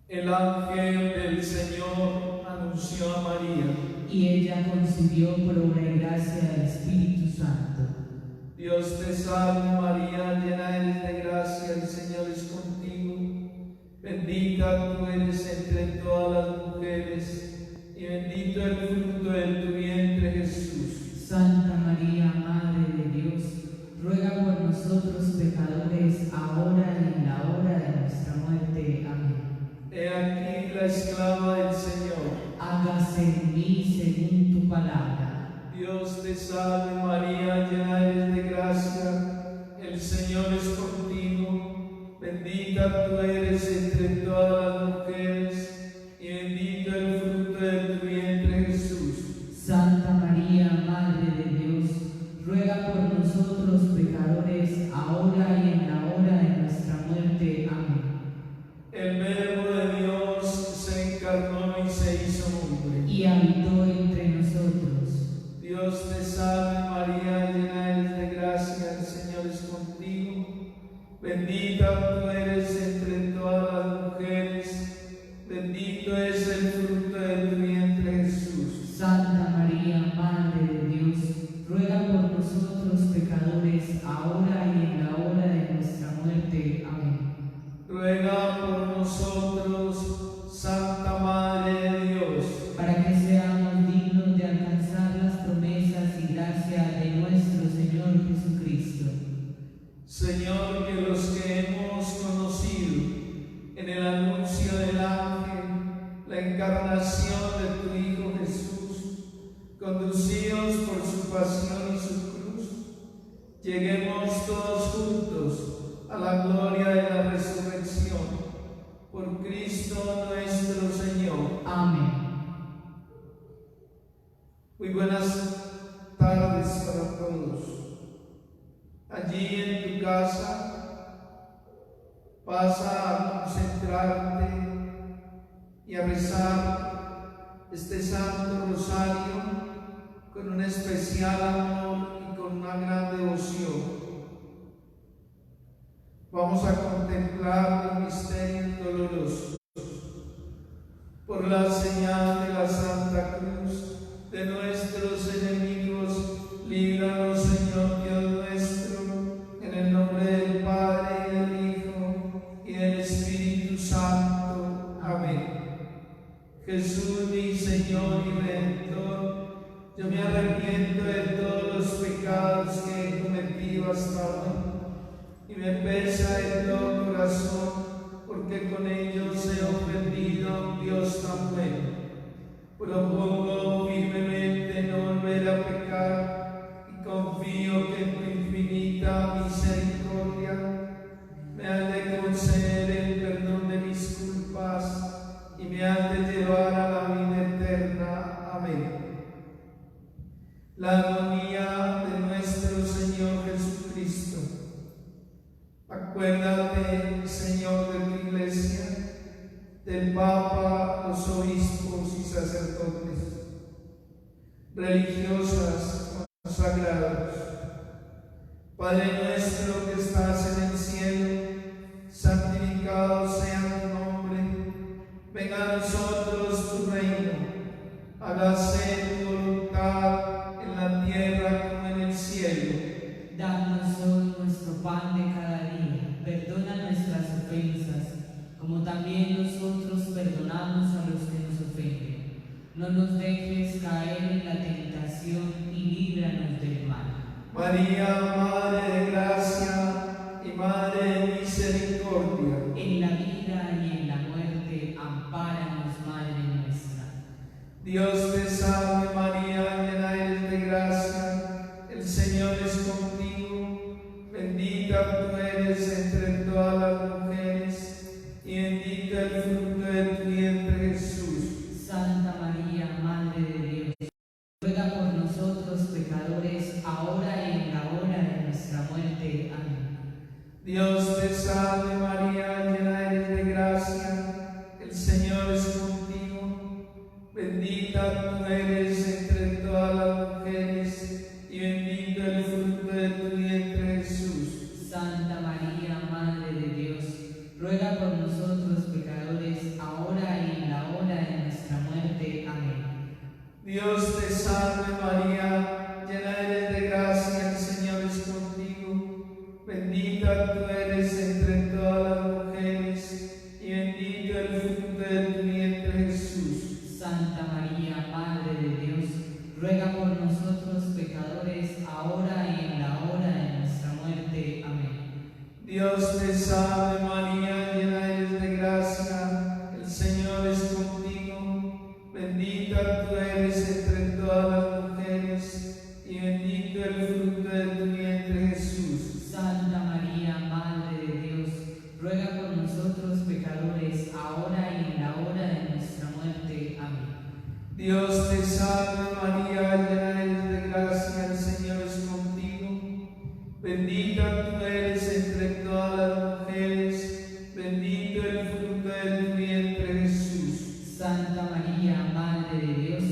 El ángel del Señor anunció a María. Y ella concibió por obra y gracia del Espíritu Santo. Dios te salve María, llena eres de gracia, el Señor es contigo. Bendita tú eres entre todas las mujeres, y bendito el fruto de tu vientre Jesús. Santa María, Madre de Dios, ruega por nosotros pecadores, ahora y en la hora de nuestra muerte. Amén. He aquí la esclava del Señor. Hágase en mí según tu palabra. Dios te salve María, llena eres de gracia, el Señor es contigo. Bendita tú eres entre todas las mujeres, y bendito el fruto de tu vientre Jesús. Santa María, Madre de Dios, ruega por nosotros pecadores, ahora y en la hora de nuestra muerte. Amén. El Verbo de Dios se encarnó y se hizo hombre. Y habitó entre nosotros. Dios te salve María, llena eres de gracia, el Señor es contigo. Bendita tú eres entre todas las mujeres, bendito es el fruto de tu vientre Jesús. Santa María, Madre de Dios, ruega por nosotros pecadores, ahora y en la hora de nuestra muerte. Amén. Ruega por nosotros, Santa Madre de Dios, para que seamos dignos de alcanzar las promesas y gracia de nuestro Señor Jesucristo. Señor, que los que hemos conocido en el anuncio del ángel la encarnación de tu Hijo Jesús, conducidos por su pasión y su cruz, lleguemos todos juntos a la gloria de la resurrección. Por Cristo nuestro Señor. Amén. Muy buenas tardes para todos. Allí en tu casa pasa a concentrarte y a rezar este Santo Rosario con un especial amor y con una gran devoción. Vamos a contemplar los misterios dolorosos. Por la señal de la Santa Cruz de nuestros enemigos, líbranos, Señor Dios nuestro, en el nombre del Padre, y del Hijo, y del Espíritu Santo. Amén. Jesús, mi Señor y Redentor, yo me arrepiento de todos los pecados que he cometido hasta hoy, y me pesa de todo corazón, porque con ellos he ofendido a un Dios tan bueno. Propongo firmemente no volver a pecar, y confío que en tu infinita misericordia me has de conceder el perdón de mis culpas y me has de llevar a la vida eterna. Amén. La agonía de nuestro Señor Jesucristo. Acuérdate, Señor, de tu Iglesia, del Papa, los obispos y sacerdotes, religiosas, consagrados. Padre nuestro que estás en el cielo, santificado sea tu nombre. Venga a nosotros tu reino. Hágase tu voluntad en la tierra como en el cielo. Danos hoy nuestro pan de cada día. Perdona nuestras ofensas, como también nosotros perdonamos a los que nos ofenden. No nos dejes caer en la tentación y líbranos del mal. María, Madre de gracia y Madre de misericordia, En la vida y en la muerte, ampáranos, Madre nuestra. Dios te salve María, llena eres de gracia, el Señor es contigo. Bendita tú eres entre todas las mujeres, y bendito el fruto de tu vientre Jesús. Santa María, Madre de Dios, ruega por nosotros pecadores, ahora y en la hora de nuestra muerte. Amén. Dios te salve María, llena eres de gracia, el Señor es contigo. Bendita tú eres entre todas las mujeres, y bendito el fruto de tu vientre Jesús. Santa María, Madre de Dios, ruega por nosotros pecadores, ahora salve María, llena eres de gracia, el Señor es contigo. Bendita tú eres entre todas las mujeres, y bendito el fruto de tu vientre Jesús. Santa María, Madre de Dios, ruega por nosotros pecadores, ahora y en la hora de nuestra muerte. Amén. Dios te salve María, llena eres de gracia, el Señor es contigo. Bendita tú eres entre todas las mujeres, bendito el fruto de tu vientre Jesús. Santa María, Madre de Dios,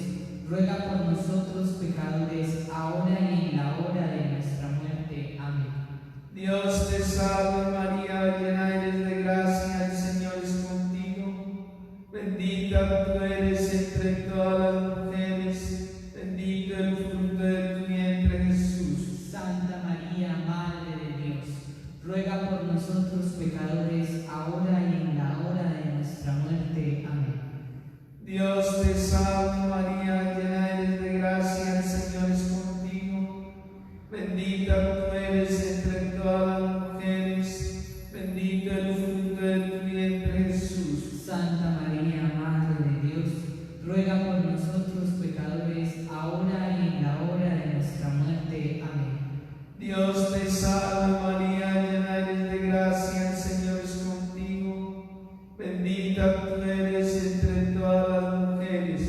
ruega por nosotros pecadores, ahora y en la hora de nuestra muerte. Amén. Dios te salve María, llena eres de gracia, el Señor es contigo. Bendita tú eres entre todas las mujeres, bendito el fruto de tu vientre Jesús. Santa María, Madre de Dios, ruega por nosotros pecadores, ahora y en la hora de nuestra muerte. Amén. Dios te salve María, llena eres de gracia, el Señor es contigo. Bendita tú eres entre todas las mujeres, bendito el fruto de tu vientre Jesús. Santa María, Madre de Dios, ruega por nosotros pecadores, ahora y en la hora de nuestra muerte. Amén. Dios te salve María, llena eres de gracia, el Señor es contigo. Bendita tú eres entre todas las mujeres,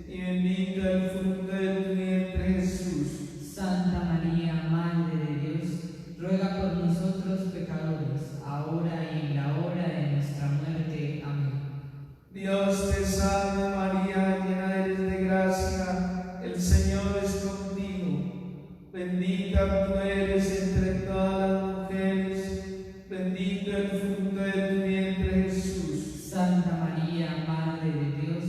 y bendito el fruto de tu vientre Jesús. Santa María, Madre de Dios, ruega por nosotros pecadores, ahora y en la hora de nuestra muerte. Amén. Dios te salve María, llena eres de gracia, el Señor es contigo. Bendita tú eres entre todas las mujeres, bendito el fruto de tu vientre Jesús. Santa María, Madre de Dios,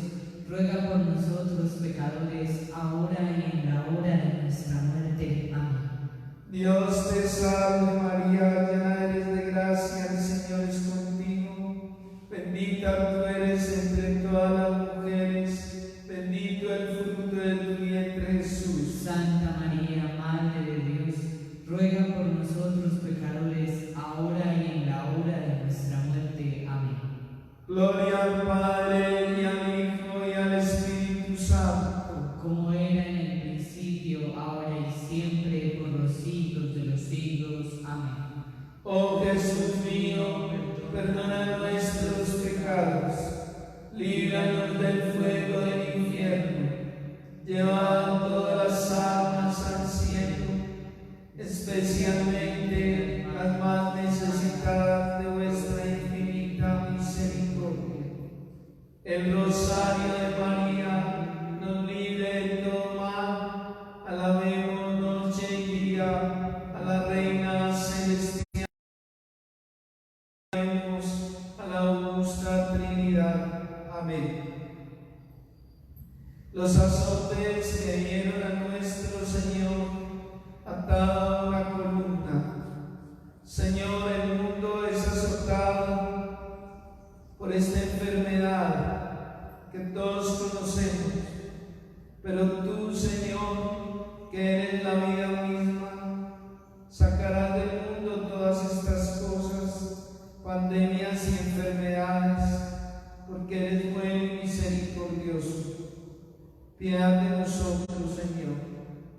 ruega por nosotros pecadores, ahora y en la hora de nuestra muerte. Amén. Dios te salve María, llena eres de gracia, el Señor es contigo. Bendita tú eres entre todas las mujeres, bendito el fruto de tu vientre Jesús. Santa María, Madre de Dios, ruega por nosotros pecadores, ahora y en la hora de nuestra muerte. Amén. Gloria al Padre, y al Hijo, y al Espíritu Santo. Como era en el principio, ahora y siempre, por los siglos de los siglos. Amén. Oh Jesús mío, perdona nuestros pecados, líbranos del fuego del infierno, lleva a todas las almas al cielo, especialmente las más necesitadas de vuestra infinita misericordia. El rosario de María nos libre de todo mal. Alabemos noche y día a la Reina Celestial, a la augusta Trinidad. Amén. Los azotes que dieron a nuestro Señor atado a una columna. Señor, el mundo es azotado por esta enfermedad que todos conocemos, pero tú, Señor, que eres la vida misma, sacarás del mundo todas estas cosas, pandemias y enfermedades, porque eres bueno y misericordioso. Piedad de nosotros, Señor.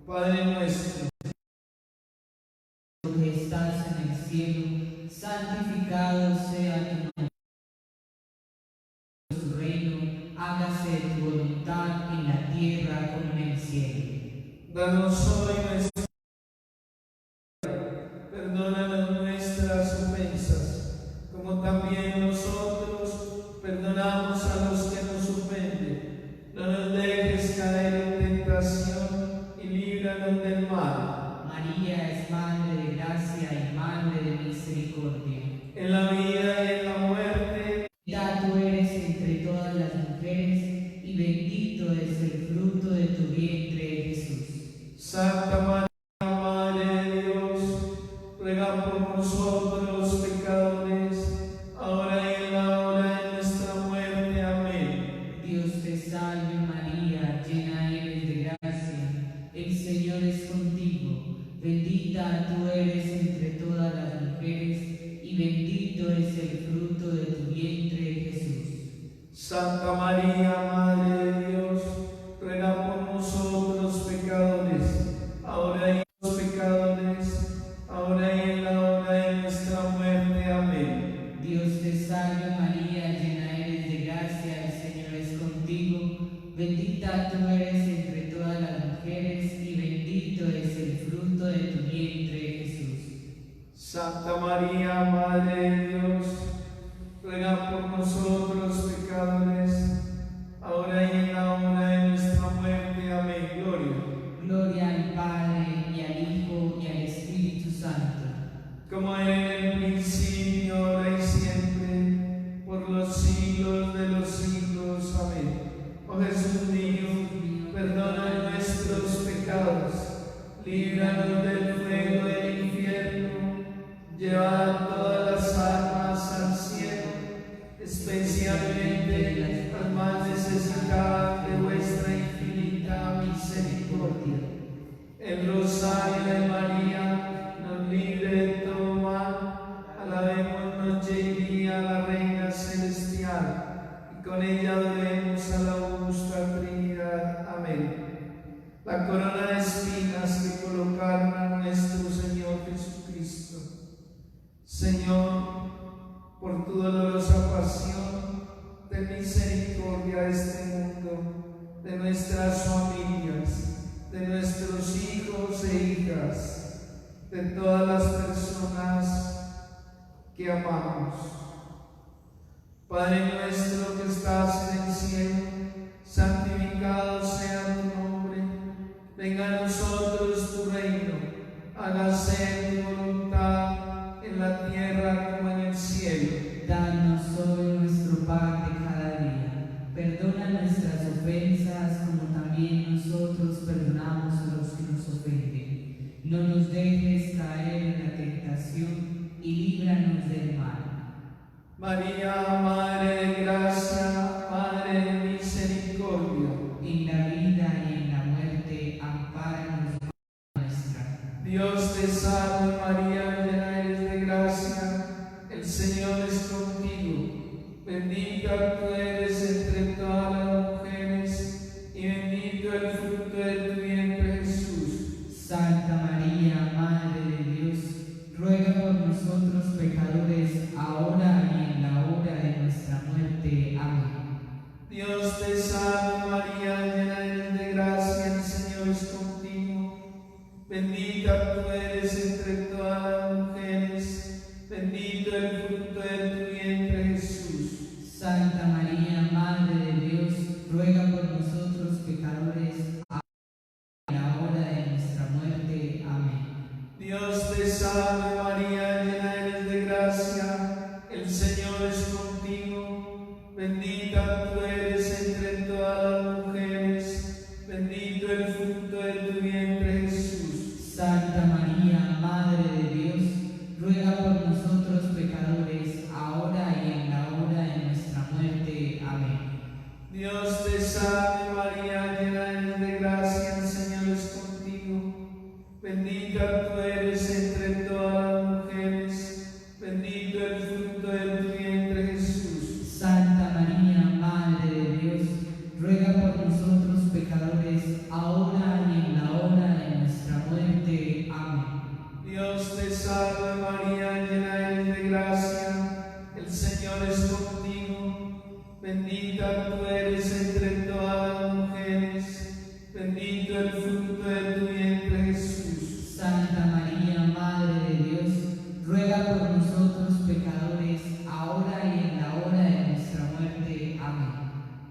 Padre nuestro, que estás en el cielo, santificado sea tu nombre. Tu reino, hágase tu voluntad en la tierra como en el cielo. danos hoy nuestra vida. Perdónanos nuestras ofensas, como también nosotros perdonamos a los que nos ofenden. No nos dejes caer en tentación y líbranos del mal. María es Madre de gracia y Madre de misericordia. En la vida y en la muerte, Ya tú eres entre todas las mujeres, y bendito es el fruto de tu vientre, Jesús. Santa María, Madre de Dios, ruega por nosotros los pecadores, ahora es el fruto de tu vientre, Jesús. Santa María, Madre de Dios, ruega por nosotros pecadores, ahora y en los pecadores, ahora y en la hora de nuestra muerte. Amén. Dios te salve María, llena eres de gracia, el Señor es contigo, bendita tú eres entre todas las mujeres y bendito es el fruto de tu vientre, Jesús. Santa María, Madre de Dios, ruega por nosotros pecadores, ahora y en la hora de nuestra muerte. Amén. Gloria al Padre, y al Hijo, y al Espíritu Santo. Como era en el principio, ahora y siempre, por los siglos de los siglos. Amén. Oh Jesús mío, perdona nuestros pecados, líbranos del fuego del infierno, lleva todas las almas al cielo, especialmente las más necesitadas de vuestra infinita misericordia. El rosario de María nos libre de todo mal. Alabemos noche y día a la Reina Celestial, y con ella adoremos a la augusta Trinidad. Amén. La corona de espinas que colocaron a nuestro Señor Jesucristo. Señor, por tu dolorosa pasión, ten misericordia de este mundo, de nuestras familias, de nuestros hijos e hijas, de todas las personas que amamos. Padre nuestro que estás en el cielo, santificado sea tu nombre. Venga a nosotros tu reino, hágase tu voluntad en la tierra como en el cielo. Danos hoy nuestro pan de cada día. Perdona nuestras ofensas como también nosotros perdonamos a los que nos ofenden. No nos dejes caer en la tentación y líbranos del mal. María, Madre de gracia, Madre de misericordia, En la vida y en la muerte, ampáranos, nuestra. Dios te salve María, llena eres de gracia, el Señor es contigo. Bendita tú eres entre todas las mujeres, y bendito el fruto de tu vientre, Jesús. Santa María, Madre de Dios, ruega por nosotros pecadores, ahora y en la hora de nuestra muerte. Amén. Dios te salve María, llena eres de gracia, el Señor es contigo. Bendita tú eres entre todas las mujeres, bendito el fruto de tu vientre, Jesús. Santa María, Madre de Dios, ruega por nosotros pecadores, ahora y en la hora de nuestra muerte. Amén. Dios te salve María, llena eres de gracia, el Señor es contigo. Bendita tú eres entre todas las mujeres, bendito el fruto de tu vientre, Jesús. Santa María, Madre de Dios, ruega por nosotros pecadores, ahora y en la hora de nuestra muerte. Amén. Dios te salve María, llena eres de gracia, el Señor es contigo. Bendita tú eres entre todas las mujeres, bendito el fruto de tu vientre, Jesús. Santa María, Madre de Dios, ruega por nosotros pecadores, ahora y en la hora de nuestra muerte. Amén. Dios te salve María, llena eres de gracia, el Señor es contigo. Bendita tú eres entre todas las mujeres, bendito el fruto de tu vientre, Jesús. Santa María, Madre de Dios, ruega por nosotros pecadores, ahora y en la hora de nuestra muerte. Amén.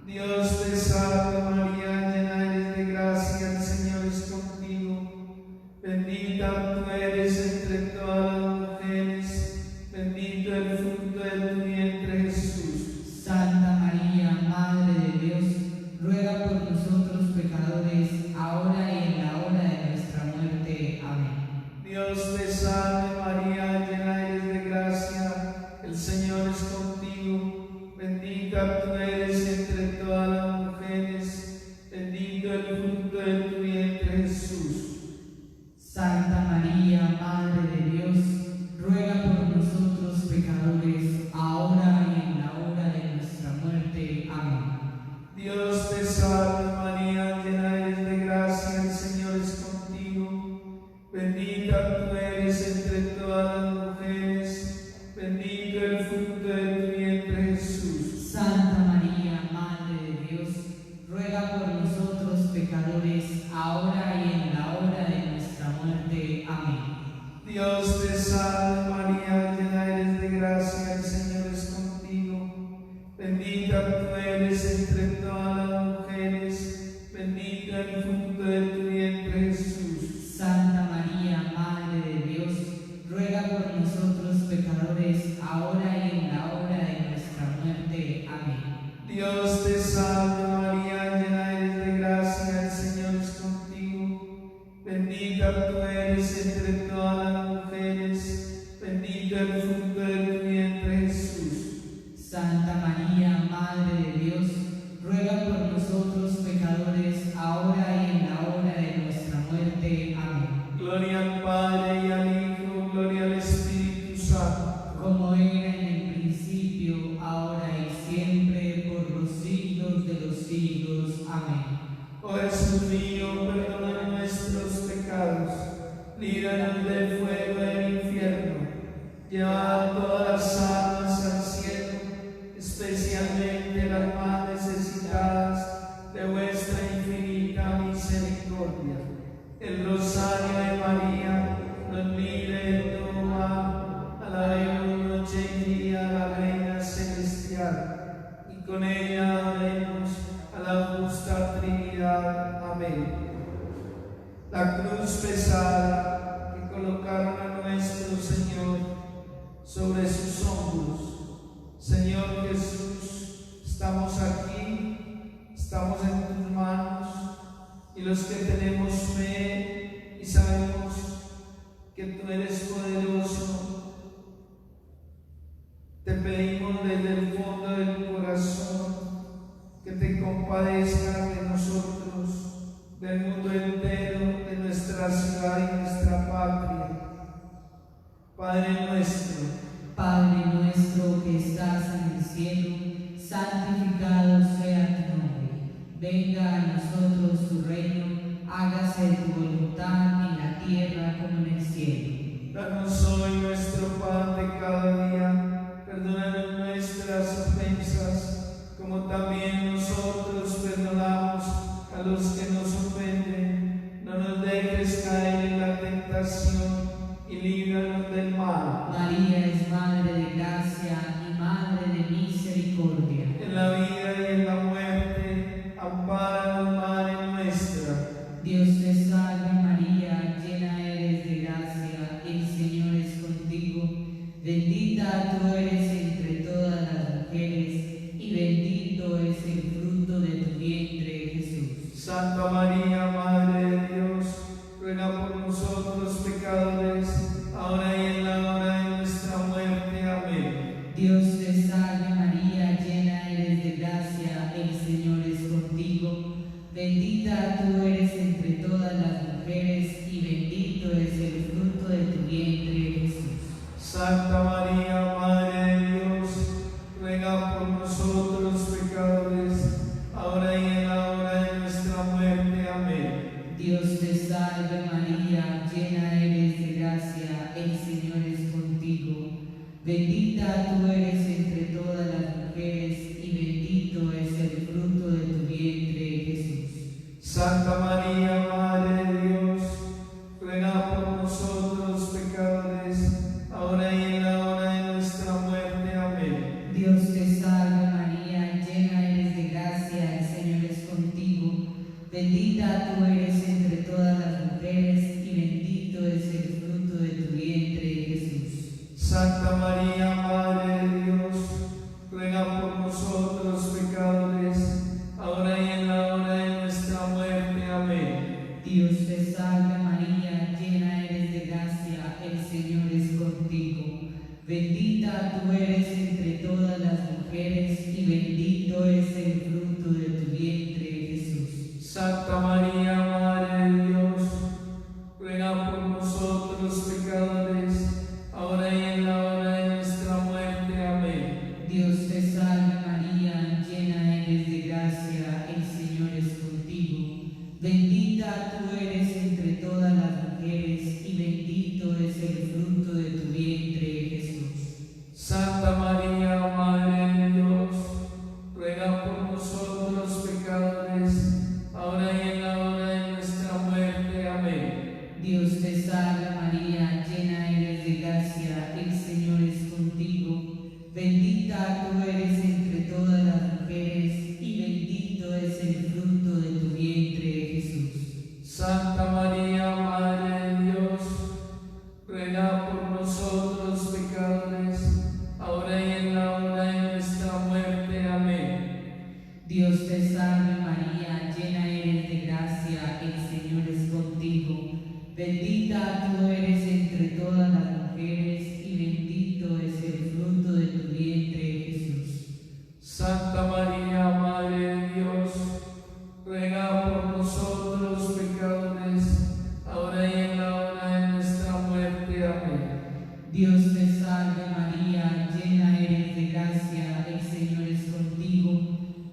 Dios te salve María, llena eres de gracia, el Señor es contigo. Bendita tú eres entre todas las mujeres, bendito el fruto de tu vientre, Jesús. Santa María, Madre de Dios, ruega por nosotros pecadores, ahora y en la hora de nuestra muerte. Amén. Dios te salve María, llena eres de gracia, el Señor es contigo. Bendita tú eres entre todas las mujeres, bendito el fruto de tu vientre, Jesús. Santa María, Madre de Dios, ruega por nosotros pecadores, gracia, el Señor es contigo. Bendita tú eres entre todas las mujeres, bendito el fruto de tu vientre, Jesús. Santa María, Madre de Dios, ruega por nosotros pecadores, ahora y en la hora de nuestra muerte. Amén. Dios te salve María, llena eres de gracia, el Señor es contigo. Bendita tú eres entre todas las mujeres, bendito el fruto de tu vientre, Jesús. Santa María, Madre de Dios, ruega por nosotros pecadores, ahora y en la hora de nuestra muerte. Amén. Gloria al Padre y al Hijo, gloria al Espíritu Santo. Como era en el principio, ahora y siempre, por los siglos de los siglos. Amén. Oh Jesús mío, perdona nuestros pecados, líbranos del fuego del infierno, lleva a todas las almas al cielo, especialmente las más necesitadas de vuestra infinita misericordia. El rosario de María nos libre de todo mal. Alabemos noche y día a la Reina Celestial, y con ella adoremos a la justa Trinidad. Amén. La cruz pesada que colocaron a nuestro Señor sobre sus hombros. Señor Jesús, estamos aquí, estamos en tus manos, y los que tenemos fe y sabemos que tú eres poderoso, te pedimos desde el fondo del corazón que te compadezcas de nosotros, del mundo entero, de nuestra ciudad y nuestra patria. Padre nuestro que estás en el cielo, santificado sea tu nombre. Venga a nosotros tu reino, hágase tu voluntad en la tierra como en el cielo. Danos hoy nuestro pan de cada día, perdónanos nuestras ofensas, como también nosotros perdonamos a los que nos ofenden. No nos dejes caer en la tentación y líbranos del mal. María es Madre de gracia y Madre de misericordia. En la vida y en la muerte, ampáranos, Madre nuestra. Dios te salve María, llena eres de gracia, el Señor es contigo. Bendita tú eres entre todas las mujeres, y bendito es el fruto de tu vientre, Jesús. Santa María, Madre de Dios, ruega por nosotros pecadores, ahora y en la hora de nuestra muerte. Amén. Dios te salve María, llena eres de gracia, el Señor es contigo. Bendita tú eres entre todas las mujeres, y bendito es el fruto de tu vientre, Jesús. Santa María, Madre de Dios, ruega por nosotros pecadores, ahora y en la hora de nuestra muerte. Amén. Dios te salve María, llena eres de gracia, el Señor es contigo. Bendita tú eres entre todas las mujeres, y bendito es el fruto de tu vientre, Jesús. Santa María, Madre de Dios, ruega por nosotros pecadores, ahora y en la hora de nuestra muerte. Amén. Dios te salve María, llena eres de gracia, el Señor es contigo. Bendita tú eres entre todas las mujeres, y bendito es el fruto de tu vientre, Jesús. Santa María, Madre de Dios, ruega por nosotros pecadores, ahora y en la hora de nuestra muerte. Amén. Dios te salve María, llena eres de gracia, el Señor es contigo. Bendita tú eres entre todas las mujeres, y bendito es el fruto de tu vientre, Jesús. Santa María, Madre de Dios, ruega por nosotros pecadores, ahora y en la hora de nuestra muerte. Amén. Dios te salve María, llena eres de gracia, el Señor es contigo. Bendita tú eres entre todas las mujeres, y bendito es el fruto de tu vientre, Jesús. Santa María, Madre de Dios, ruega por nosotros Bendita tú eres entre todas las mujeres y bendito es el fruto de tu vientre, Jesús. Santa María, Madre de Dios, ruega por nosotros pecadores, ahora y en la hora de nuestra muerte. Amén. Dios te salve María, llena eres de gracia, el Señor es contigo. Bendita tú eres entre todas las mujeres y bendito es el fruto de tu vientre, Jesús. Santa María, Madre de Dios, ruega por nosotros pecadores, ahora y en la hora de nuestra muerte. Amén. Dios te salve María, llena eres de gracia, el Señor es contigo.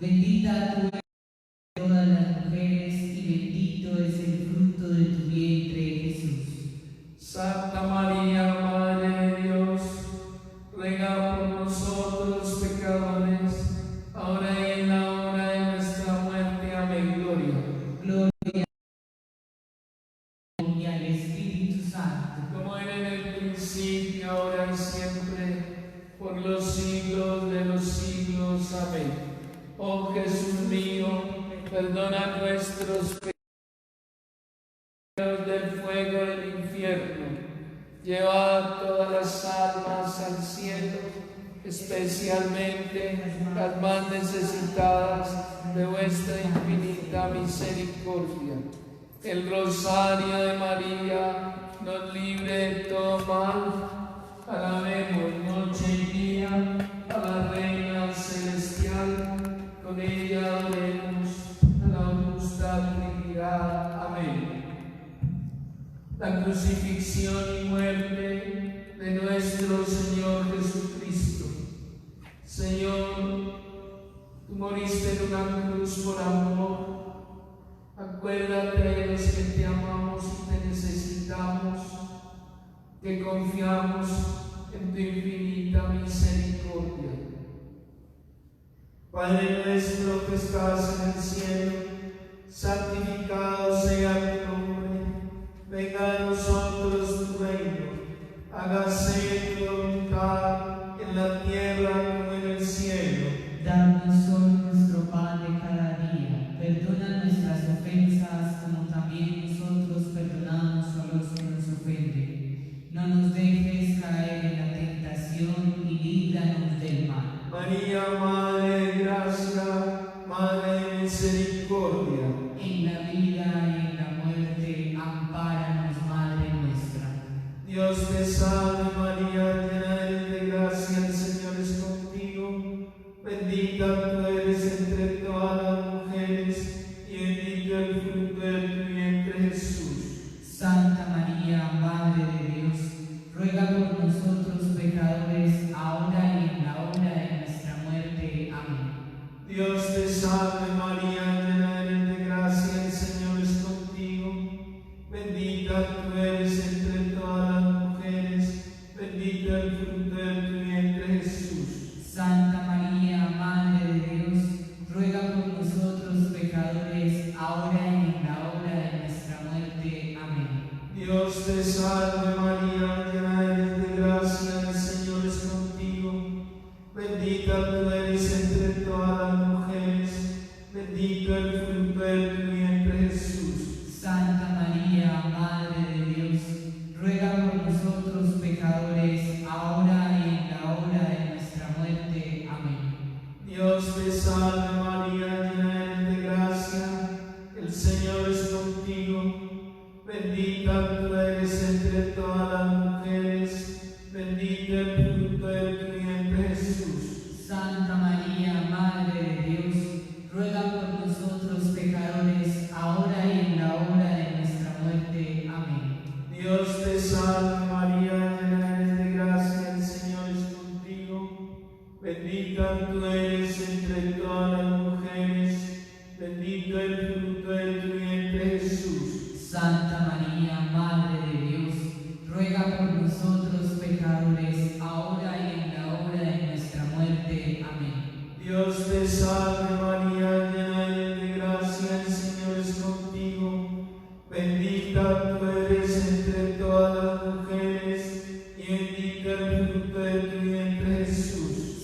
Bendita tú eres entre todas las mujeres y bendito es el fruto de tu vientre, Jesús. Santa María, Madre de Dios, ruega por nosotros pecadores, ahora y en la hora de nuestra muerte. Amén. Gloria Y al Espíritu Santo, como era en el principio, ahora y siempre, por los siglos de los siglos. Amén. Oh Jesús mío, perdona nuestros pecados del fuego del infierno, lleva todas las almas al cielo, especialmente las más necesitadas de vuestra infinita misericordia. El rosario de María nos libre de todo mal. Alabemos noche y día a la Reina Celestial, con ella adoremos a la augusta Trinidad. Amén. La crucifixión y muerte de nuestro Señor Jesucristo. Señor, tú moriste en una cruz por amor. Acuérdate de los que te amamos y te necesitamos, que confiamos en tu infinita misericordia. Padre nuestro que estás en el cielo, santificado sea tu nombre. Venga a nosotros tu reino. Hágase tu voluntad en la tierra como en el cielo. danos hoy nuestro pan de cada día. Perdona nuestras ofensas como también nosotros perdonamos a los que nos ofenden. No nos dejes caer en la tentación y líbranos del mal. María, Madre de gracia, Madre de misericordia. En la vida y en la muerte, ampáranos, Madre nuestra. Dios te salve María, llena eres de gracia, el Señor es contigo. Bendita tú eres entre todas las mujeres y bendito el fruto de tu vientre, Jesús. Santa María, Madre de Dios, ruega por nosotros pecadores, ahora y en la hora de nuestra muerte. Amén. Dios te salve María, llena eres de gracia, el Señor es contigo. Bendita tú eres entre todas las mujeres, bendito el fruto de tu vientre, Jesús. Santa María, Madre de Dios, ruega por nosotros pecadores, ahora y en la hora de nuestra muerte. Amén. Dios te salve María, llena eres de gracia, el Señor es contigo. Bendita tú eres entre todas las mujeres, bendito el fruto de tu vientre, Jesús. Santa María, Madre de Dios, ruega por nosotros pecadores, ahora y en la hora de nuestra muerte. Amén. Dios te salve María, llena eres de gracia, el Señor es contigo. Bendita tú eres entre todas las mujeres, bendito el fruto de tu vientre, Jesús. Santa María, Madre de Dios, ruega por nosotros pecadores, ahora y en la hora de nuestra muerte. Amén. Dios te salve María, llena eres de gracia, el Señor es contigo. Bendita tú eres entre todas las mujeres, bendito el fruto de tu vientre, Jesús. Santa María, Madre de Dios, ruega por nosotros pecadores, ahora y en la hora de nuestra muerte. Amén. Dios te salve María, llena eres de gracia, el Señor es contigo. Bendita tú eres entre todas las mujeres y bendito el fruto de tu vientre, Jesús.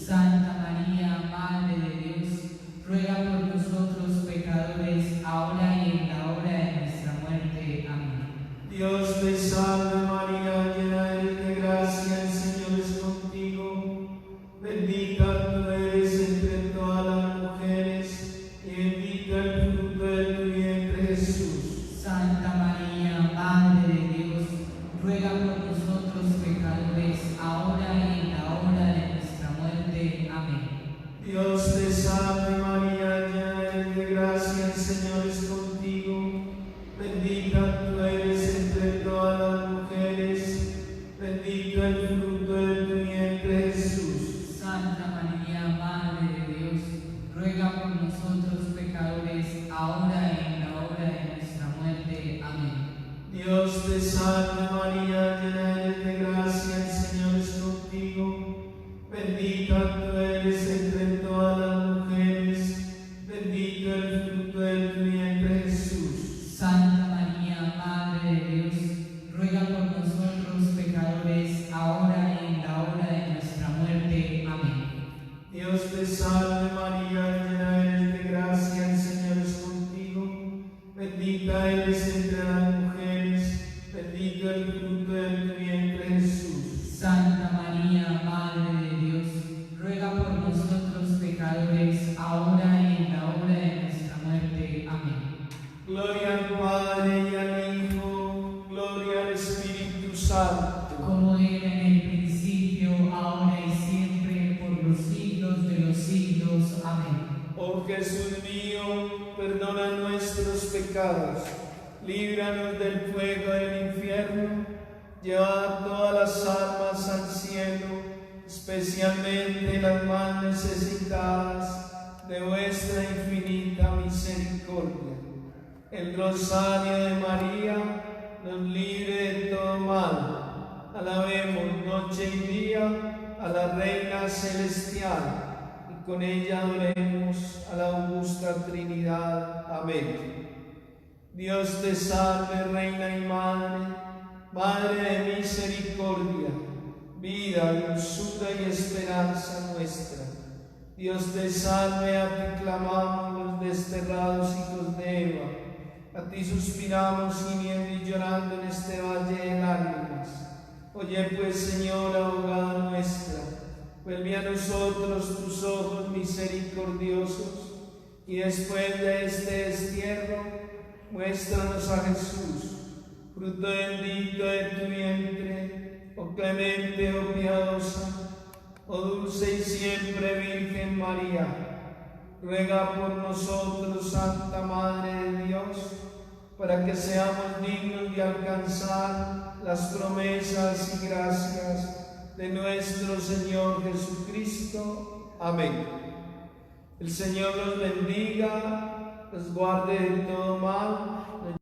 bendita tú eres entre todas las mujeres, y bendito el fruto de tu vientre, Jesús. Santa María, Madre de Dios, ruega por nosotros pecadores, ahora y en la hora de nuestra muerte. Amén. Dios te salve María, llena eres de gracia, el Señor es contigo. Bendita tú eres entre todas las mujeres, bendito el fruto de tu vientre, Jesús. Santa María, Madre de Dios, ruega por nosotros pecadores, ahora y en la hora de nuestra muerte. Amén. Dios te salve María, llena eres de gracia, el Señor es contigo. Bendita tú eres entre todas las mujeres, bendito el fruto de tu vientre, Jesús. Santa María, Madre de Dios, ruega por nosotros pecadores, ahora y en la hora de nuestra muerte. Amén. Dios te salve María, llena eres de gracia, el Señor es contigo. Bendita eres entre las mujeres, bendito el fruto de tu vientre, Jesús. Santa María, Madre de Dios, ruega por nosotros pecadores, ahora y en la hora de nuestra muerte. Amén. Gloria al Padre y al Hijo, gloria al Espíritu Santo. Como era en el principio, ahora y siempre, por los siglos de los siglos. Amén. Oh Jesús mío, perdona nuestros pecados, líbranos del fuego del infierno, lleva todas las almas al cielo, especialmente las más necesitadas de vuestra infinita misericordia. El rosario de María nos libre de todo mal. Alabemos noche y día a la Reina Celestial, y con ella adoremos a la augusta Trinidad. Amén. Dios te salve, Reina y Madre, Madre de misericordia, vida, dulzura y esperanza nuestra. Dios te salve, a ti clamamos los desterrados hijos de Eva, a ti suspiramos gimiendo y llorando en este valle de lágrimas. Oye pues, Señor, abogada nuestra, vuelve a nosotros tus ojos misericordiosos, y después de este destierro, muéstranos a Jesús, fruto bendito de tu vientre, oh clemente, oh piadosa, oh dulce y siempre Virgen María. Ruega por nosotros, Santa Madre de Dios, para que seamos dignos de alcanzar las promesas y gracias de nuestro Señor Jesucristo. Amén. El Señor los bendiga, los guarde de todo mal